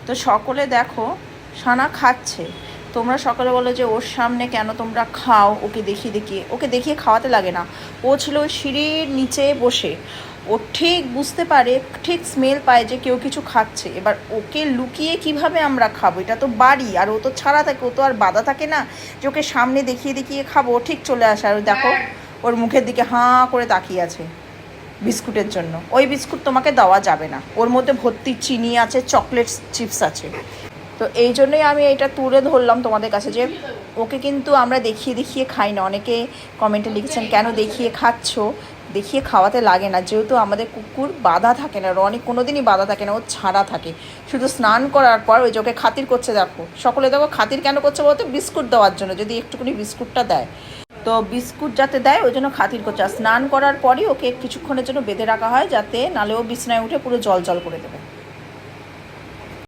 তো সকলে দেখো সানা খাচ্ছে। তোমরা সকলে বলো যে ওর সামনে কেন তোমরা খাও, ওকে দেখিয়ে দেখিয়ে। ওকে দেখিয়ে খাওয়াতে লাগে না, ও ছিল ওই সিঁড়ির নিচে বসে। ও ঠিক বুঝতে পারে, ঠিক স্মেল পায় যে কেউ কিছু খাচ্ছে। এবার ওকে লুকিয়ে কিভাবে আমরা খাবো? এটা তো বাড়ি, আর ও তো ছাড়া থাকে, ও তো আর বাধা থাকে না যে ওকে সামনে দেখিয়ে দেখিয়ে খাবো। ও ঠিক চলে আসে, আর দেখো ওর মুখের দিকে হাঁ করে তাকিয়ে আছে বিস্কুটের জন্য। ওই বিস্কুট তোমাকে দেওয়া যাবে না, ওর মধ্যে ভর্তি চিনি আছে, চকলেট চিপস আছে। তো এই জন্যই আমি এটা তুলে ধরলাম তোমাদের কাছে যে ওকে কিন্তু আমরা দেখিয়ে দেখিয়ে খাই না। অনেকে কমেন্টে লিখেছেন কেন দেখিয়ে খাচ্ছ। দেখিয়ে খাওয়াতে লাগে না, যেহেতু আমাদের কুকুর বাধা থাকে না, রনি কোনো দিনই বাধা থাকে না, ও ছাড়া থাকে। শুধু স্নান করার পর ওই যে ওকে খাতির করছে, দেখো সকলে দেখো খাতির কেন করছে বলতে, বিস্কুট দেওয়ার জন্য, যদি একটুখানি বিস্কুটটা দেয়। তো বিস্কুট যাতে দেয় ওই জন্য খাতির করছে। আর স্নান করার পরই ওকে কিছুক্ষণের জন্য বেঁধে রাখা হয়, যাতে নালে ও বিছনায় উঠে পুরো জল জল করে দেবে।